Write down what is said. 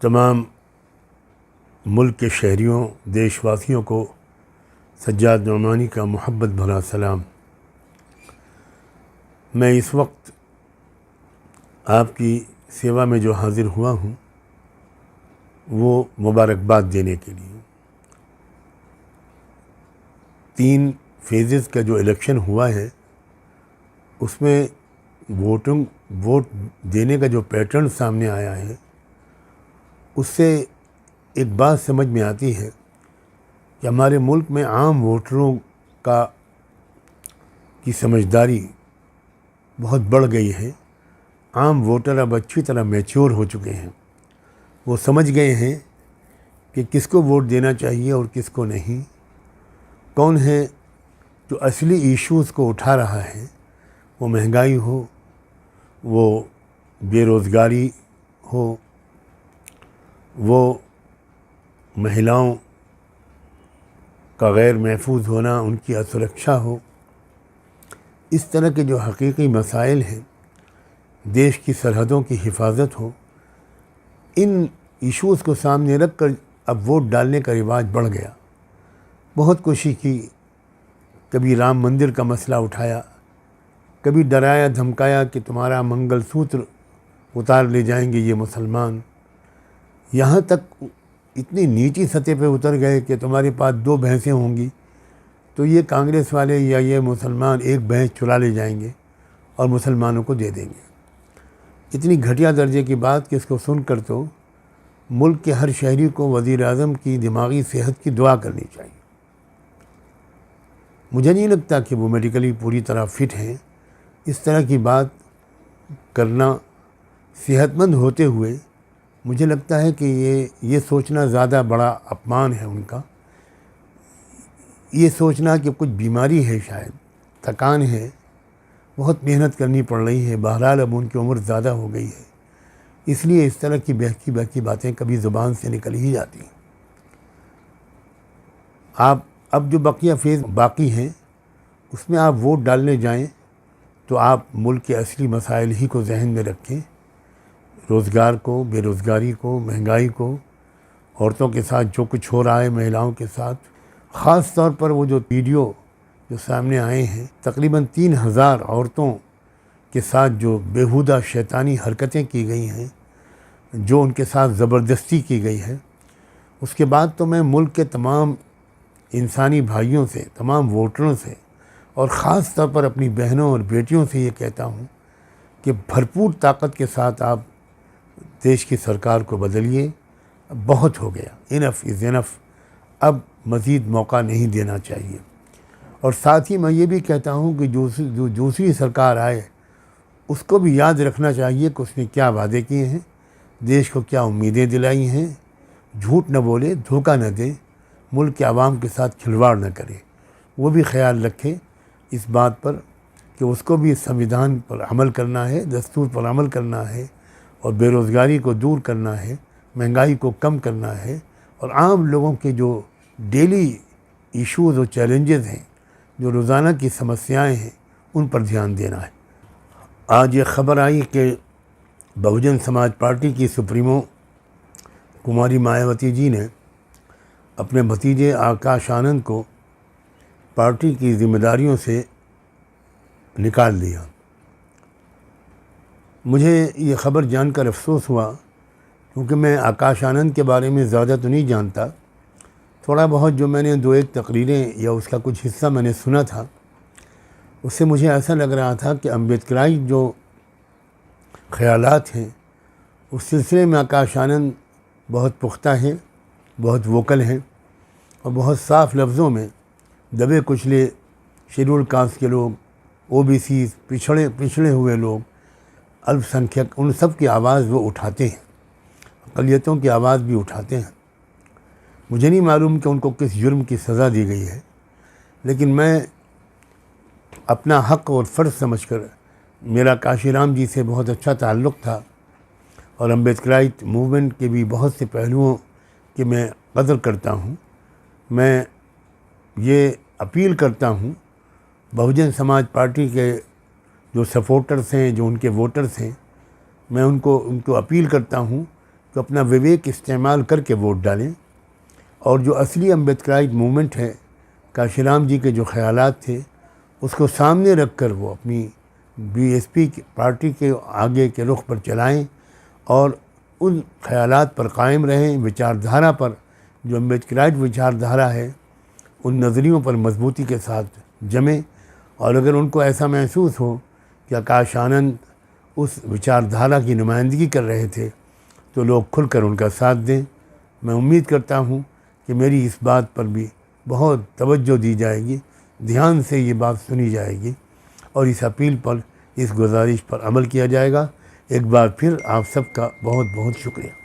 تمام ملک کے شہریوں دیش واسیوں کو سجاد نعمانی کا محبت بھرا سلام۔ میں اس وقت آپ کی سیوا میں جو حاضر ہوا ہوں وہ مبارکباد دینے کے لیے۔ 3 فیزز کا جو الیکشن ہوا ہے اس میں ووٹ دینے کا جو پیٹرن سامنے آیا ہے اس سے ایک بات سمجھ میں آتی ہے کہ ہمارے ملک میں عام ووٹروں کی سمجھداری بہت بڑھ گئی ہے۔ عام ووٹر اب اچھی طرح میچور ہو چکے ہیں۔ وہ سمجھ گئے ہیں کہ کس کو ووٹ دینا چاہیے اور کس کو نہیں، کون ہے جو اصلی ایشوز کو اٹھا رہا ہے، وہ مہنگائی ہو، وہ بے روزگاری ہو، وہ مہیلاؤں کا غیر محفوظ ہونا، ان کی اسرکشا ہو۔ اس طرح کے جو حقیقی مسائل ہیں، دیش کی سرحدوں کی حفاظت ہو، ان ایشوز کو سامنے رکھ کر اب ووٹ ڈالنے کا رواج بڑھ گیا۔ بہت کوشش کی، کبھی رام مندر کا مسئلہ اٹھایا، کبھی ڈرایا دھمکایا کہ تمہارا منگل سوتر اتار لے جائیں گے یہ مسلمان، یہاں تک اتنی نیچی سطح پہ اتر گئے کہ تمہارے پاس 2 بھینسیں ہوں گی تو یہ کانگریس والے یا یہ مسلمان 1 بھینس چرا لے جائیں گے اور مسلمانوں کو دے دیں گے۔ اتنی گھٹیا درجے کی بات کہ اس کو سن کر تو ملک کے ہر شہری کو وزیر اعظم کی دماغی صحت کی دعا کرنی چاہیے۔ مجھے نہیں لگتا کہ وہ میڈیکلی پوری طرح فٹ ہیں۔ اس طرح کی بات کرنا صحت مند ہوتے ہوئے مجھے لگتا ہے کہ یہ سوچنا زیادہ بڑا اپمان ہے ان کا۔ یہ سوچنا کہ کچھ بیماری ہے، شاید تھکان ہے، بہت محنت کرنی پڑ رہی ہے، بہرحال اب ان کی عمر زیادہ ہو گئی ہے، اس لیے اس طرح کی بہکی باتیں کبھی زبان سے نکل ہی جاتی ہیں۔ آپ اب جو بقیہ فیز باقی ہیں اس میں آپ ووٹ ڈالنے جائیں تو آپ ملک کے اصلی مسائل ہی کو ذہن میں رکھیں، روزگار کو، بے روزگاری کو، مہنگائی کو، عورتوں کے ساتھ جو کچھ ہو رہا ہے، مہیلاؤں کے ساتھ۔ خاص طور پر وہ جو ویڈیو جو سامنے آئے ہیں، تقریباً 3000 عورتوں کے ساتھ جو بیہودہ شیطانی حرکتیں کی گئی ہیں، جو ان کے ساتھ زبردستی کی گئی ہے، اس کے بعد تو میں ملک کے تمام انسانی بھائیوں سے، تمام ووٹروں سے اور خاص طور پر اپنی بہنوں اور بیٹیوں سے یہ کہتا ہوں کہ بھرپور طاقت کے ساتھ آپ دیش کی سرکار کو بدلیے۔ بہت ہو گیا، انف از انف، اب مزید موقع نہیں دینا چاہیے۔ اور ساتھ ہی میں یہ بھی کہتا ہوں کہ جو دوسری سرکار آئے اس کو بھی یاد رکھنا چاہیے کہ اس نے کیا وعدے کیے ہیں، دیش کو کیا امیدیں دلائی ہیں، جھوٹ نہ بولے، دھوکہ نہ دے، ملک کے عوام کے ساتھ کھلواڑ نہ کرے۔ وہ بھی خیال رکھے اس بات پر کہ اس کو بھی سنویدھان پر عمل کرنا ہے، دستور پر عمل کرنا ہے، اور بے روزگاری کو دور کرنا ہے، مہنگائی کو کم کرنا ہے، اور عام لوگوں کے جو ڈیلی ایشوز اور چیلنجز ہیں، جو روزانہ کی سمسیائیں ہیں، ان پر دھیان دینا ہے۔ آج یہ خبر آئی کہ بہوجن سماج پارٹی کی سپریمو کماری مایاوتی جی نے اپنے بھتیجے آکاش آنند کو پارٹی کی ذمہ داریوں سے نکال دیا۔ مجھے یہ خبر جان کر افسوس ہوا، کیونکہ میں آکاش آنند کے بارے میں زیادہ تو نہیں جانتا۔ تھوڑا بہت جو میں نے 2-1 تقریریں یا اس کا کچھ حصہ میں نے سنا تھا، اس سے مجھے ایسا لگ رہا تھا کہ امبیڈکرائی جو خیالات ہیں اس سلسلے میں آکاش آنند بہت پختہ ہیں، بہت ووکل ہیں، اور بہت صاف لفظوں میں دبے کچلے شیڈول کاسٹ کے لوگ، OBCs، پچھڑے ہوئے لوگ، الپ سنکھیک، ان سب کی آواز وہ اٹھاتے ہیں، اقلیتوں کی آواز بھی اٹھاتے ہیں۔ مجھے نہیں معلوم کہ ان کو کس جرم کی سزا دی گئی ہے، لیکن میں اپنا حق اور فرض سمجھ کر، میرا کاشی رام جی سے بہت اچھا تعلق تھا اور امبیڈکرائٹ موومنٹ کے بھی بہت سے پہلوؤں کی میں قدر کرتا ہوں، میں یہ اپیل کرتا ہوں بہوجن سماج پارٹی کے جو سپورٹرز ہیں، جو ان کے ووٹرز ہیں، میں ان کو اپیل کرتا ہوں تو اپنا وویک استعمال کر کے ووٹ ڈالیں، اور جو اصلی امبیڈکرائٹ موومنٹ ہے، کاشی رام جی کے جو خیالات تھے اس کو سامنے رکھ کر وہ اپنی بی ایس پی پارٹی کے آگے کے رخ پر چلائیں اور ان خیالات پر قائم رہیں، وچار دھارا پر جو امبیڈکرائٹ وچار دھارا ہے ان نظریوں پر مضبوطی کے ساتھ جمیں، اور اگر ان کو ایسا محسوس ہو کہ آکاش آنند اس وچار دھارا کی نمائندگی کر رہے تھے تو لوگ کھل کر ان کا ساتھ دیں۔ میں امید کرتا ہوں کہ میری اس بات پر بھی بہت توجہ دی جائے گی، دھیان سے یہ بات سنی جائے گی، اور اس اپیل پر، اس گزارش پر عمل کیا جائے گا۔ ایک بار پھر آپ سب کا بہت بہت شکریہ۔